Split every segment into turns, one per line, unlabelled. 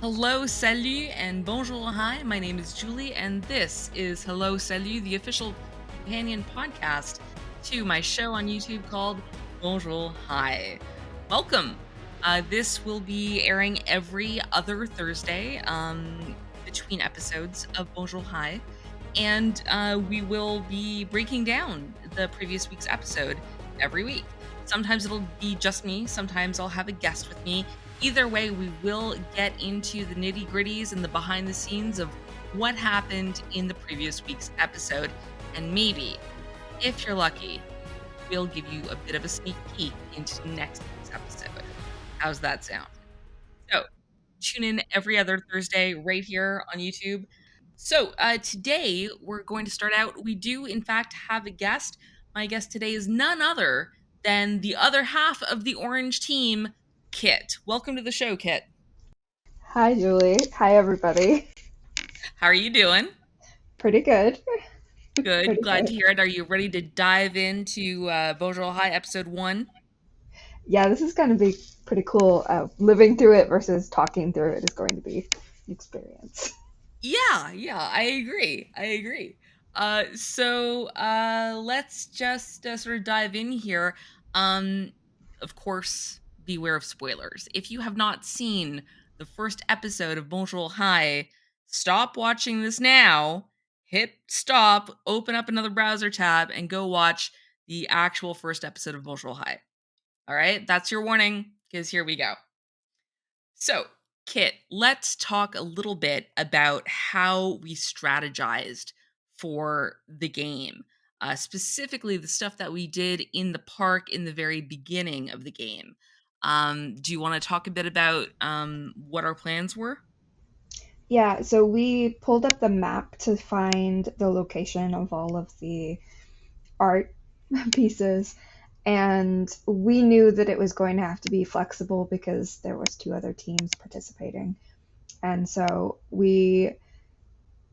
Hello, salut, and bonjour, hi. My name is Julie, and this is Hello, Salut, the official companion podcast to my show on YouTube called Bonjour, hi. Welcome. This will be airing every other Thursday between episodes of Bonjour, hi, and we will be breaking down the previous week's episode every week. Sometimes it'll be just me, sometimes I'll have a guest with me. Either way, we will get into the nitty gritties and the behind the scenes of what happened in the previous week's episode. And maybe, if you're lucky, we'll give you a bit of a sneak peek into next week's episode. How's that sound? So, tune in every other Thursday right here on YouTube. So, today we're going to start out. We do, in fact, have a guest. My guest today is none other than the other half of the Orange team, Kit. Welcome to the show, Kit.
Hi, Julie. Hi, everybody.
How are you doing?
Pretty good.
Good.
Pretty
Glad to
good.
hear it. Are you ready to dive into Bonjour High episode one?
Yeah, this is going to be pretty cool. Living through it versus talking through it is going to be an experience.
Yeah, I agree. I agree. Let's just sort of dive in here. Um, of course, beware of spoilers. If you have not seen the first episode of Bonjour High, stop watching this now. Hit stop, open up another browser tab, and go watch the actual first episode of Bonjour High. All right, that's your warning, because here we go. So, Kit, let's talk a little bit about how we strategized for the game. Specifically, the stuff that we did in the park in the very beginning of the game. Do you want to talk a bit about what our plans were?
Yeah, so we pulled up the map to find the location of all of the art pieces, and we knew that it was going to have to be flexible because there was two other teams participating. And so we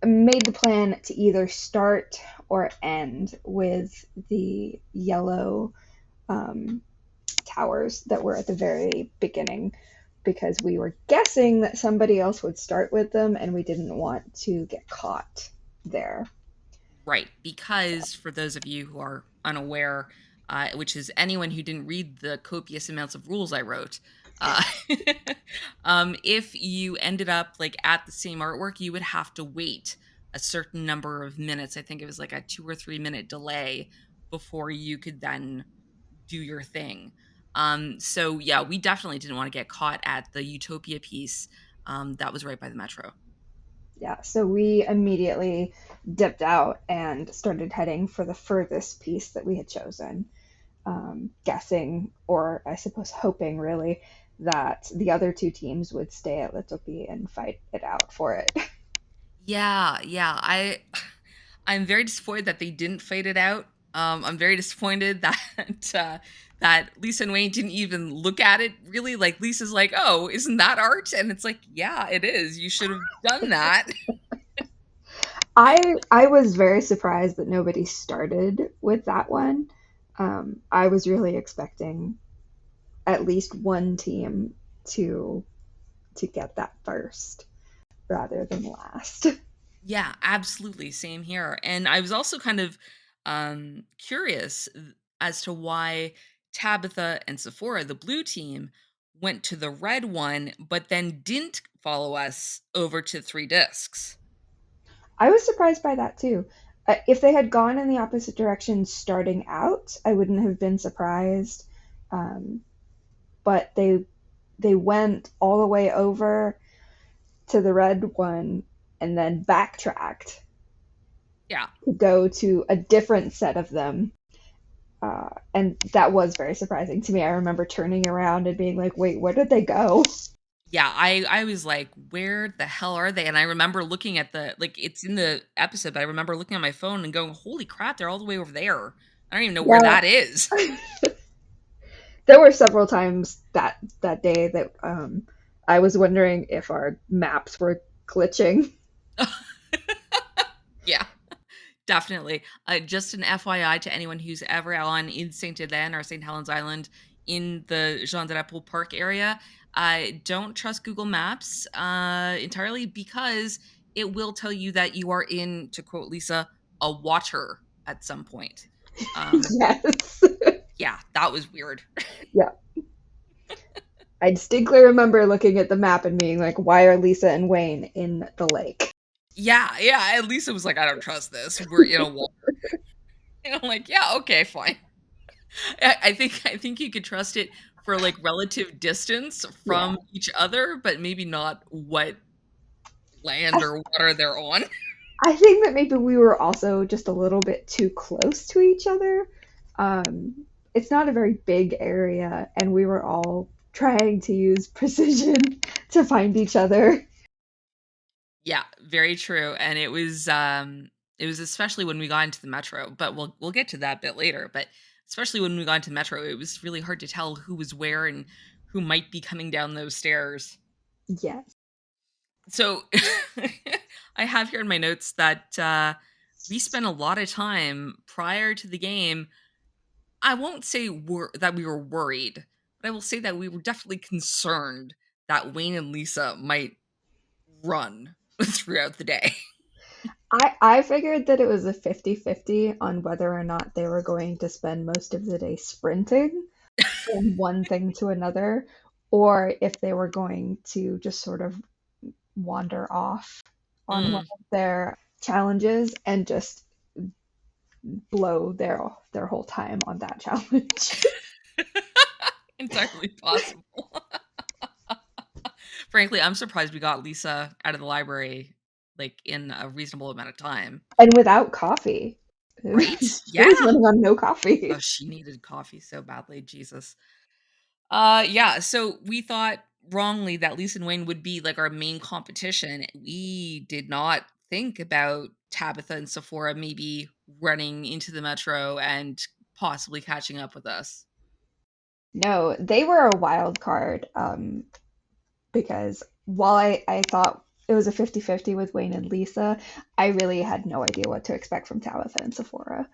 made the plan to either start or end with the yellow um, towers that were at the very beginning because we were guessing that somebody else would start with them and we didn't want to get caught there.
Right,
So,
because for those of you who are unaware, which is anyone who didn't read the copious amounts of rules I wrote, uh, if you ended up like at the same artwork, you would have to wait a certain number of minutes. I think it was like a 2 or 3 minute delay before you could then do your thing. So yeah, we definitely didn't want to get caught at the Utopia piece that was right by the metro.
yeah, so we immediately dipped out and started heading for the furthest piece that we had chosen, guessing, or I suppose hoping really, that the other two teams would stay at Litopi and fight it out for it.
Yeah. I'm very disappointed that they didn't fade it out. I'm very disappointed that that Lisa and Wayne didn't even look at it. Really, like Lisa's like, "Oh, isn't that art?" And it's like, "Yeah, it is. You should have done that."
I was very surprised that nobody started with that one. I was really expecting at least one team to to get that first rather than last.
Yeah, absolutely. Same here. And I was also kind of curious as to why Tabitha and Sephora, the blue team, went to the red one, but then didn't follow us over to Three Discs.
I was surprised by that too. If they had gone in the opposite direction starting out, I wouldn't have been surprised. Um, but they went all the way over to the red one and then backtracked
Yeah.
to go to a different set of them. And that was very surprising to me. I remember turning around and being like, wait, where did they go?
Yeah, I was like, "Where the hell are they?" And I remember looking at the like, it's in the episode, but I remember looking at my phone and going, "Holy crap, they're all the way over there." I don't even know where
Yeah,
that is.
there were several times that day that I was wondering if our maps were glitching.
Yeah, definitely. Just an FYI to anyone who's ever on in Saint Helens or St. Helens Island in the Jean Drapeau Park area. I don't trust Google Maps entirely because it will tell you that you are in, to quote Lisa, a water at some point. Um,
Yes.
yeah, that was weird.
Yeah. I distinctly remember looking at the map and being like, why are Lisa and Wayne in the lake?
Yeah, yeah. At least it was like, I don't trust this. We're in a water. And I'm like, yeah, okay, fine. I think you could trust it for like relative distance
Yeah.
from each other, but maybe not what land
I,
or water they're on.
I think that maybe we were also just a little bit too close to each other. It's not a very big area, and we were all trying to use precision to find each other.
Yeah, very true. And it was especially when we got into the metro, but we'll get to that bit later, but especially when we got into metro, it was really hard to tell who was where and who might be coming down those stairs.
Yes.
So I have here in my notes that we spent a lot of time prior to the game. I won't say that we were worried, but I will say that we were definitely concerned that Wayne and Lisa might run throughout the day.
I figured that it was a 50-50 on whether or not they were going to spend most of the day sprinting from one thing to another, or if they were going to just sort of wander off on one
Mm,
of their challenges and just blow their whole time on that challenge.
entirely possible. Frankly, I'm surprised we got Lisa out of the library like in a reasonable amount of time.
And without coffee.
Right?
She
Yeah.
was running on no
Oh,
coffee.
she needed coffee so badly, Jesus. Yeah, so we thought wrongly that Lisa and Wayne would be like our main competition. We did not think about Tabitha and Sephora maybe running into the metro and possibly catching up with us.
No, they were a wild card, because while I thought it was a 50-50 with Wayne and Lisa, I really had no idea what to expect from Tabitha and Sephora.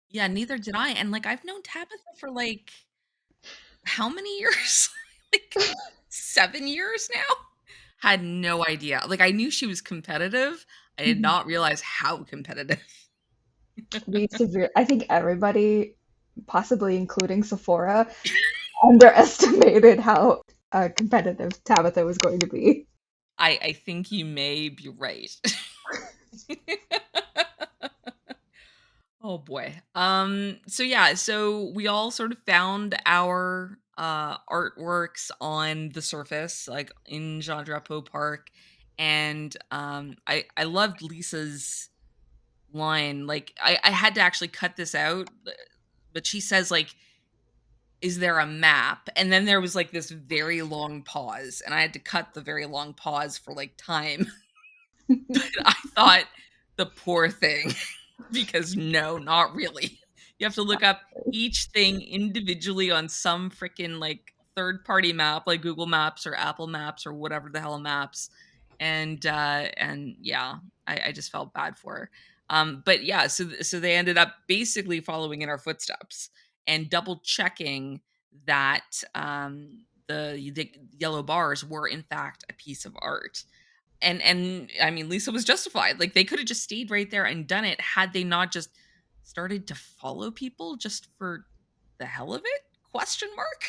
Yeah, neither did I. And like I've known Tabitha for like how many years? Like 7 years now? Had no idea. Like, I knew she was competitive. I did
Mhm.
not realize how competitive.
I think everybody, possibly including Sephora, underestimated how competitive Tabitha was going to be.
I think you may be right. Oh boy. So yeah, so we all sort of found our artworks on the surface, like in Jean Drapeau Park. And I loved Lisa's line. Like I had to actually cut this out, but she says like, is there a map? And then there was like this very long pause, and I had to cut the very long pause for like time. But I thought the poor thing, because no, not really. You have to look up each thing individually on some freaking like third party map like Google Maps or Apple Maps or whatever the hell maps. And yeah, I just felt bad for her. But yeah, so they ended up basically following in our footsteps and double checking that the yellow bars were in fact a piece of art. And I mean, Lisa was justified. Like they could have just stayed right there and done it had they not just started to follow people just for the hell of it? Question mark.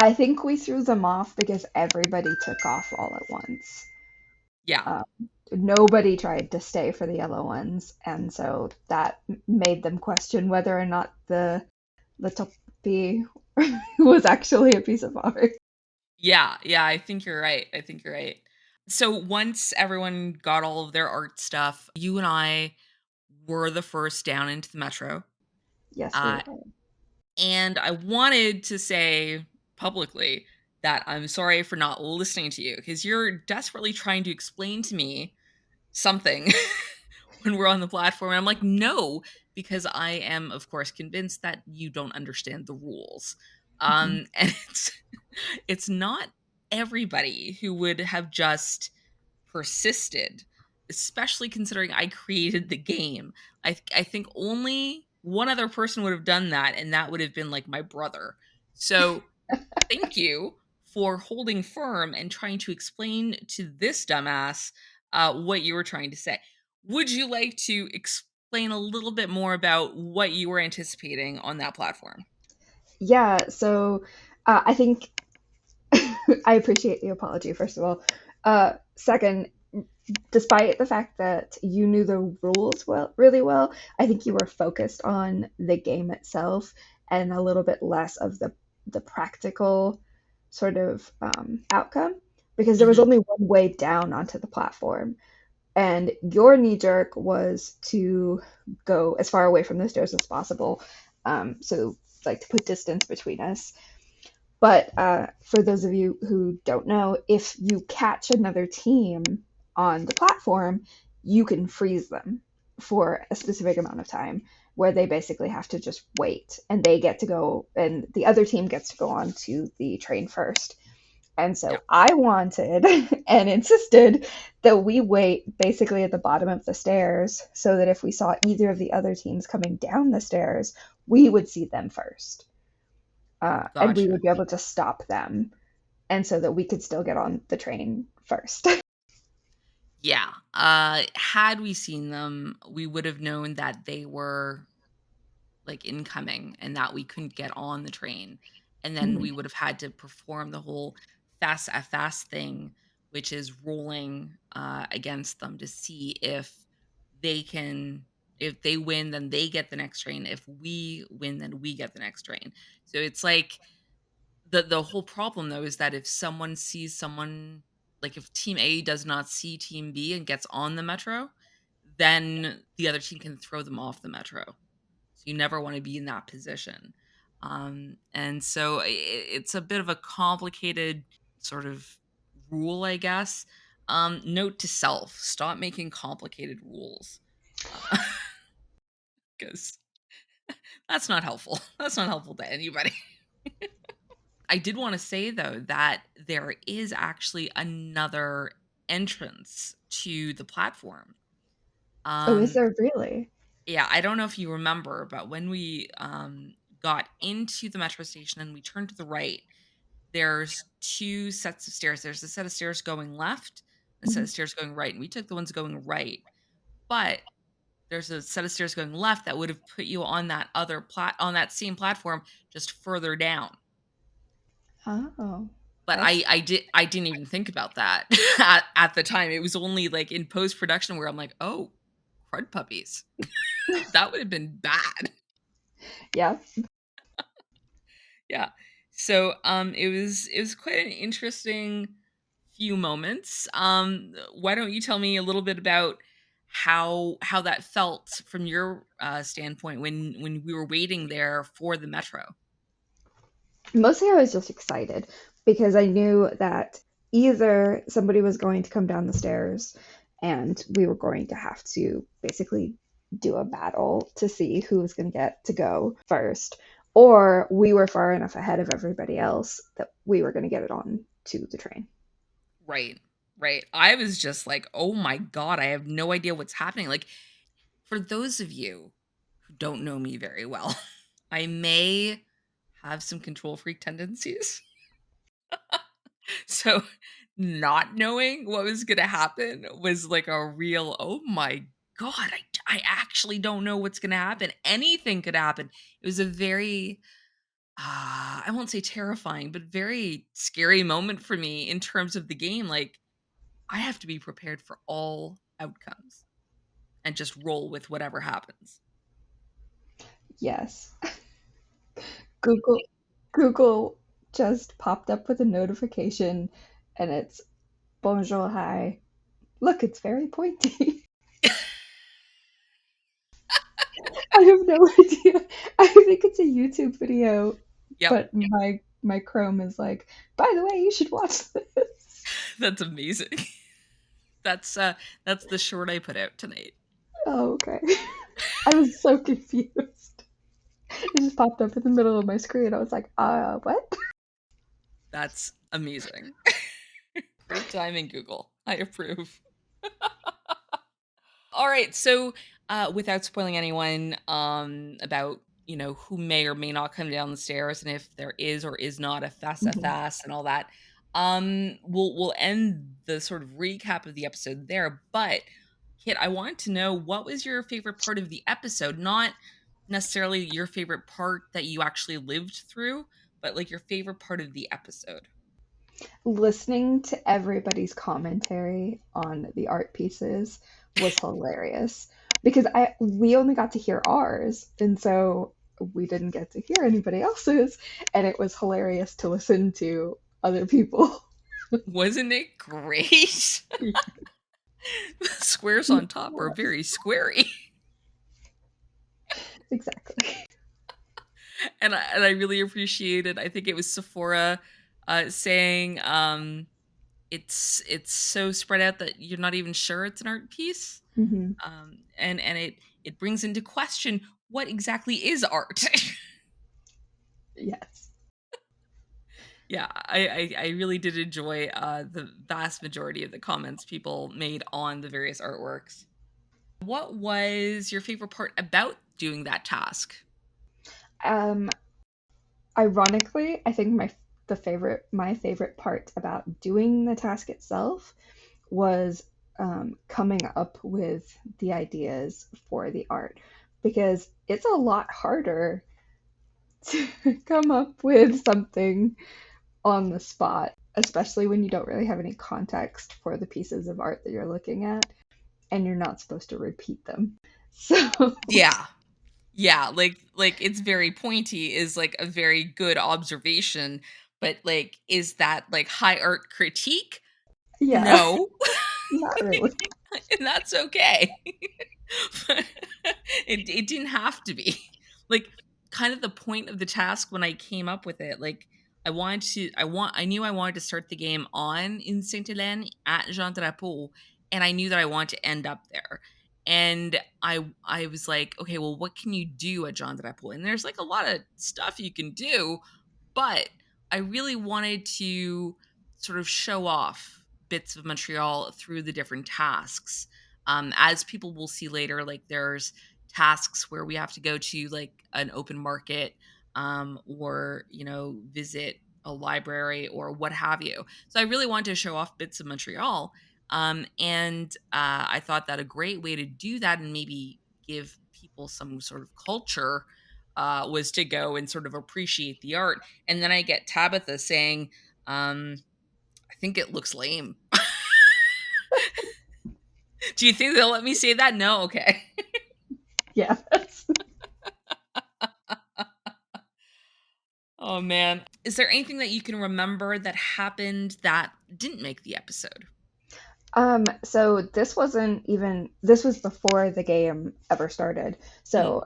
I think we threw them off because everybody took off all at once.
Yeah.
Um, Nobody tried to stay for the yellow ones, and so that made them question whether or not the little bee was actually a piece of art.
Yeah, yeah, I think you're right. I think you're right. So once everyone got all of their art stuff, you and I were the first down into the metro.
Yes, we
Uh,
were.
and I wanted to say publicly that I'm sorry for not listening to you because you're desperately trying to explain to me something when we're on the platform. And I'm like, no, because I am, of course, convinced that you don't understand the rules.
Mhm.
And it's not everybody who would have just persisted, especially considering I created the game. I think only one other person would have done that, and that would have been like my brother. So thank you for holding firm and trying to explain to this dumbass what you were trying to say. Would you like to explain a little bit more about what you were anticipating on that platform?
Yeah, so I think I appreciate the apology, first of all. Second, despite the fact that you knew the rules really well, I think you were focused on the game itself and a little bit less of the practical sort of outcome, because there was
Hmm.
only one way down onto the platform, and your knee jerk was to go as far away from the stairs as possible, so like to put distance between us. But for those of you who don't know, if you catch another team on the platform, you can freeze them for a specific amount of time, where they basically have to just wait, and they get to go, and the other team gets to go on to the train first. And
Yeah.
so I wanted and insisted that we wait basically at the bottom of the stairs, so that if we saw either of the other teams coming down the stairs, we would see them first, and we
Gotcha.
would be able to stop them, and so that we could still get on the train first.
Yeah. Had we seen them, we would have known that they were like incoming and that we couldn't get on the train. And then
Mhm.
we would have had to perform the whole fast thing, which is rolling against them to see if they win, then they get the next train. If we win, then we get the next train. So it's like the whole problem though is that if someone sees someone, like if team A does not see team B and gets on the metro, then the other team can throw them off the metro. So you never want to be in that position. And so it's a bit of a complicated sort of rule, I guess. Note to self: stop making complicated rules, because that's not helpful. That's not helpful to anybody. I did want to say though that there is actually another entrance to the platform.
Oh, is
Um,
there really?
yeah, I don't know if you remember, but when we got into the metro station and we turned to the right, there's two sets of stairs. There's a set of stairs going left, a set
Mhm.
of stairs going right, and we took the ones going right. But there's a set of stairs going left that would have put you on that on that same platform just further down.
Oh,
But
that's
I didn't even think about that at the time. It was only like in post production where I'm like, oh, crud puppies. That would have been bad.
yeah.
Yeah. So it was quite an interesting few moments. Why don't you tell me a little bit about how that felt from your standpoint when we were waiting there for the metro?
Mostly I was just excited because I knew that either somebody was going to come down the stairs and we were going to have to basically do a battle to see who was going to get to go first, or we were far enough ahead of everybody else that we were going to get it on to the train.
Right. Right. I was just like, "Oh my god, I have no idea what's happening." Like, for those of you who don't know me very well, I may have some control freak tendencies. So, not knowing what was gonna happen was like a real, "Oh my god, I actually don't know what's gonna happen." Anything could happen. It was a very, I won't say terrifying, but very scary moment for me in terms of the game. Like, I have to be prepared for all outcomes and just roll with whatever happens.
Yes. Google Google just popped up with a notification, and it's bonjour, hi. Look, it's very pointy. I have no idea. I think it's a YouTube video,
Yep,
but my Chrome is like, by the way, you should watch this.
that's amazing. That's, that's the short I put out tonight.
Oh, okay. I was so confused. It just popped up in the middle of my screen. I was like, what?
That's amazing. Great timing, Google. I approve. All right, so, without spoiling anyone, about who may or may not come down the stairs, and if there is or is not a
Mhm.
face-à-face and all that. We'll end the sort of recap of the episode there, but Kit, I want to know, what was your favorite part of the episode? Not necessarily your favorite part that you actually lived through, but like your favorite part of the episode.
Listening to everybody's commentary on the art pieces was hilarious because I we only got to hear ours, and so we didn't get to hear anybody else's, and it was hilarious to listen to other people.
Wasn't it great? The squares on top are very squarey.
Exactly.
And I really appreciated, I think it was Sephora saying, it's so spread out that you're not even sure it's an art piece.
Hmm.
And it brings into question, what exactly is art?
Yes.
Yeah, I really did enjoy the vast majority of the comments people made on the various artworks. What was your favorite part about doing that task?
Um, Ironically, I think my favorite part about doing the task itself was coming up with the ideas for the art because it's a lot harder to come up with something on the spot, especially when you don't really have any context for the pieces of art that you're looking at and you're not supposed to repeat them. So,
Yeah. Yeah, like it's very pointy is like a very good observation, but like is that like high art critique?
yeah,
No.
not really.
And that's okay. But it didn't have to be. Like, kind of the point of the task when I came up with it, like, I knew I wanted to start the game on in Saint Helene at Jean Drapeau, and I knew that I wanted to end up there. And I was like, okay, well, what can you do at Jean Drapeau? And there's like a lot of stuff you can do, but I really wanted to sort of show off bits of Montreal through the different tasks. As people will see later, like there's tasks where we have to go to like an open market, or visit a library or what have you. So I really wanted to show off bits of Montreal, and I thought that a great way to do that and maybe give people some sort of culture was to go and sort of appreciate the art. And then I get Tabitha saying, I think it looks lame. Do you think they'll let me say that? No? Okay.
Yeah.
Oh, man. Is there anything that you can remember that happened that didn't make the episode?
So this was before the game ever started,
Mm.
so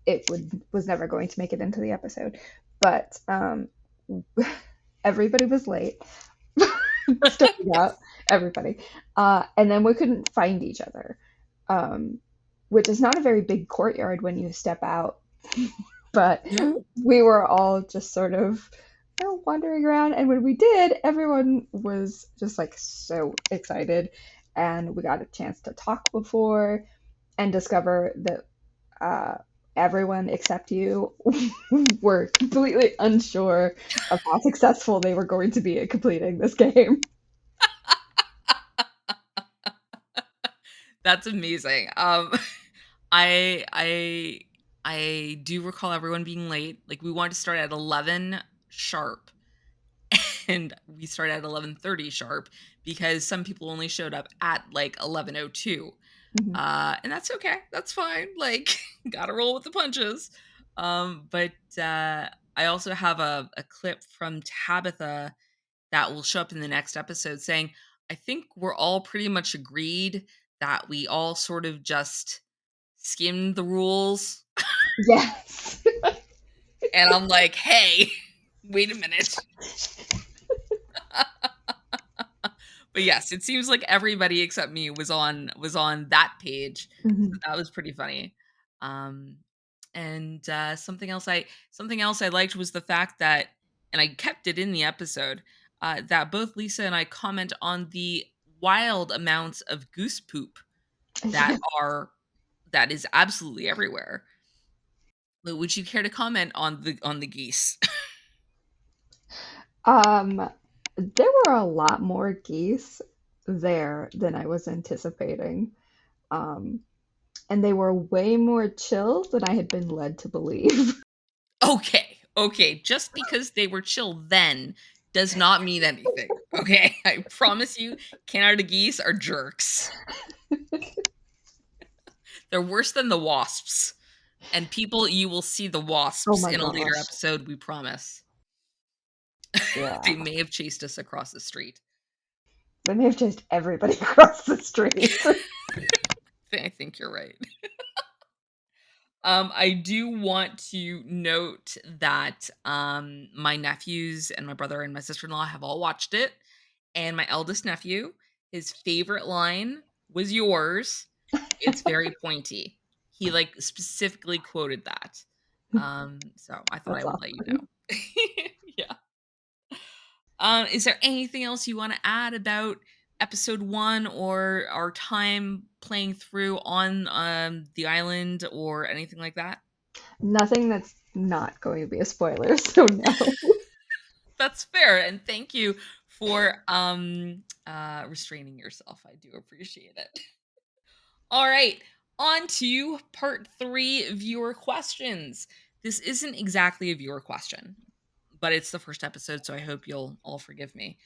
it was never going to make it into the episode. But everybody was late, starting out, everybody, and then we couldn't find each other, um, which is not a very big courtyard when you step out. But
No.
we were all just sort of wandering around, and when we did, everyone was just like so excited, and we got a chance to talk before and discover that uh, everyone except you were completely unsure of how successful they were going to be at completing this game.
That's amazing. I I I do recall everyone being late. Like we wanted to start at 11 sharp, and we started at 11:30 sharp because some people only showed up at like 11:02.
Mhm.
And that's okay. That's fine. Like, gotta roll with the punches. But I also have a clip from Tabitha that will show up in the next episode saying, I think we're all pretty much agreed that we all sort of just skimmed the rules.
Yes.
And I'm like, hey, wait a minute. But yes, it seems like everybody except me was on that page. So
Mhm.
that was pretty funny. Um, and something else I liked was the fact that, and I kept it in the episode, that both Lisa and I comment on the wild amounts of goose poop that
Yeah.
are that is absolutely everywhere. Would you care to comment on the geese?
Um, there were a lot more geese there than I was anticipating. Um, and they were way more chill than I had been led to believe.
Okay, okay, just because they were chill then does not mean anything, okay? I promise you, Canada geese are jerks. They're worse than the wasps. And people, you will see the
Oh
wasps
my
in a later
gosh.
episode, we promise. They
Yeah.
may have chased us across the street.
They may have chased everybody across the street.
I think you're right. I do want to note that my nephews and my brother and my sister-in-law have all watched it, and my eldest nephew, his favorite line was yours. It's very pointy. He like specifically quoted that. So I thought I
That's
would let you know.
awesome.
Yeah. Is there anything else you want to add about episode 1 or our time playing through on the island or anything like that?
Nothing that's not going to be a spoiler, so no.
That's fair, and thank you for restraining yourself. I do appreciate it. All right, on to part 3, viewer questions. This isn't exactly a viewer question, but it's the first episode, so I hope you'll all forgive me.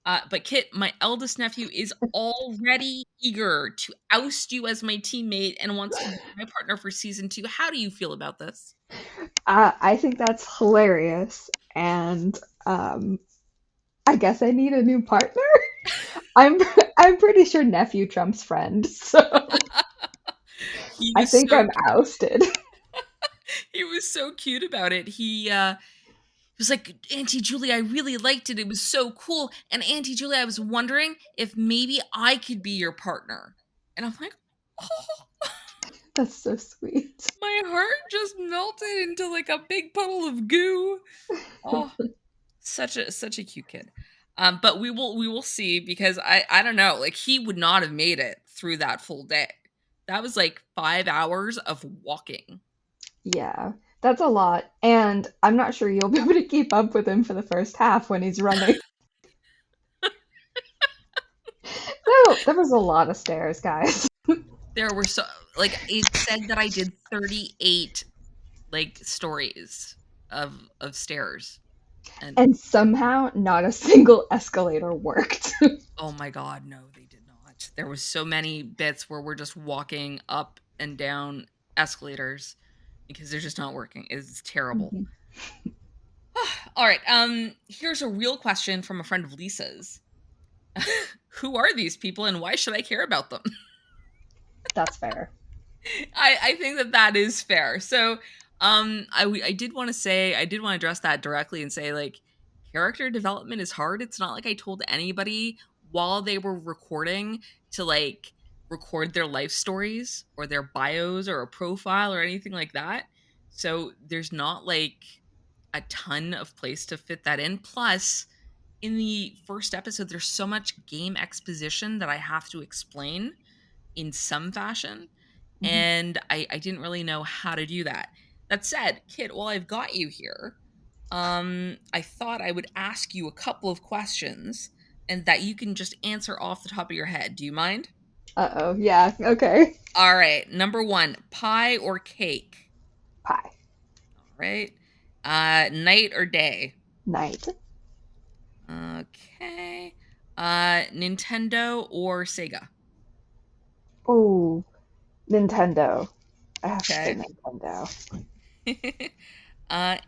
But Kit, my eldest nephew is already eager to oust you as my teammate and wants to be my partner for season 2. How do you feel about this?
I think that's hilarious, and um, I guess I need a new partner. I'm I'm pretty sure nephew trumps friend, so
He
I
was
think
so
I'm ousted.
he was so cute about it. He was like, Auntie Julie, I really liked it. It was so cool. And Auntie Julie, I was wondering if maybe I could be your partner. And I'm like, oh,
That's so sweet.
my heart just melted into like a big puddle of goo. Oh, such a cute kid. But we will see, because I don't know, like he would not have made it through that full day. That was like 5 hours of walking.
Yeah, that's a lot, and I'm not sure you'll be able to keep up with him for the first half when he's running. No, there was a lot of stairs, guys.
There were so, like, it said that I did 38 like stories of stairs, and
And somehow not a single escalator worked.
oh my god, no, they did not. There was so many bits where we're just walking up and down escalators because they're just not working. It's terrible.
Mhm.
All right, here's a real question from a friend of Lisa's. Who are these people and why should I care about them?
That's fair.
I think that that is fair. So, I did want to say, I did want to address that directly and say, like, character development is hard. It's not like I told anybody while they were recording to like record their life stories or their bios or a profile or anything like that. So there's not like a ton of place to fit that in. Plus, in the first episode, there's so much game exposition that I have to explain in some fashion,
Mhm.
and I didn't really know how to do that. That said, Kit, while I've got you here, I thought I would ask you a couple of questions and that you can just answer off the top of your head. Do you mind?
Uh-oh, yeah, okay.
All right. Number 1, pie or cake?
Pie.
All right. Night or day?
Night.
Okay. Nintendo or Sega?
Oh, Nintendo. I have to say
Okay.
Nintendo.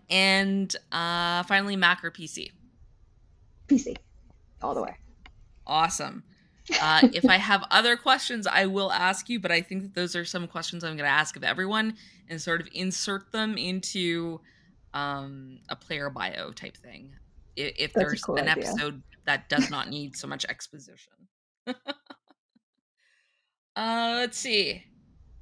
And finally, Mac or PC?
PC, all the way.
Awesome. If I have other questions, I will ask you, but I think that those are some questions I'm going to ask of everyone and sort of insert them into a player bio type thing. If
That's a
there's
cool
an
idea.
episode that does not need so much exposition. Let's see.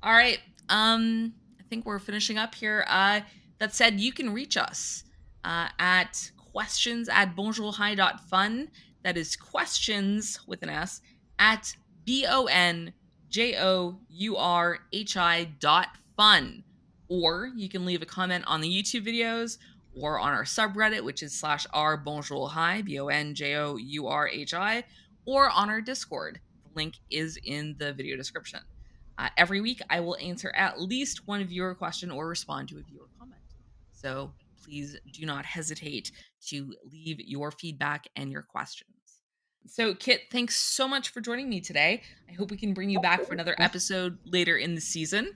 All right. I think we're finishing up here. That said, you can reach us at questions@bonjourhigh.fun. That is questions with an S at BONJOURHI.fun. Or you can leave a comment on the YouTube videos or on our subreddit, which is /r bonjourhi, BONJOURHI, or on our Discord. The link is in the video description. Every week, I will answer at least one viewer question or respond to a viewer comment. So please do not hesitate to leave your feedback and your questions. So, Kit, thanks so much for joining me today. I hope we can bring you back for another episode later in the season.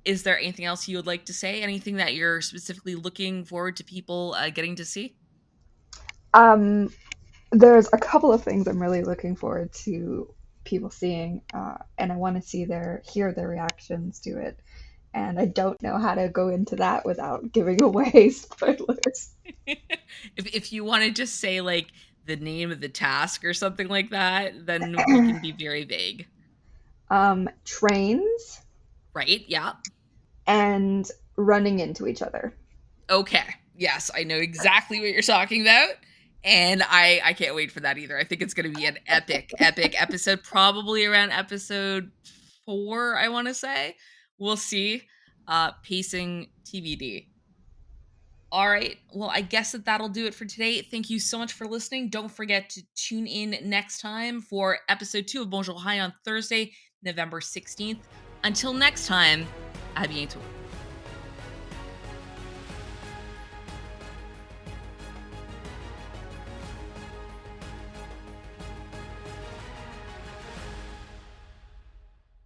Is there anything else you would like to say? Anything that you're specifically looking forward to people getting to see?
There's a couple of things I'm really looking forward to people seeing, and I want to hear their reactions to it. And I don't know how to go into that without giving away spoilers.
If you want to just say like the name of the task or something like that, then we can be very vague.
Trains
Right? Yeah.
and running into each other.
Okay. Yes, I know exactly what you're talking about. And I can't wait for that either. I think it's going to be an epic episode, probably around episode 4, I want to say. We'll see. Pacing TBD. All right. Well, I guess that'll do it for today. Thank you so much for listening. Don't forget to tune in next time for episode 2 of Bonjour Hi on Thursday, November 16th. Until next time, à bientôt.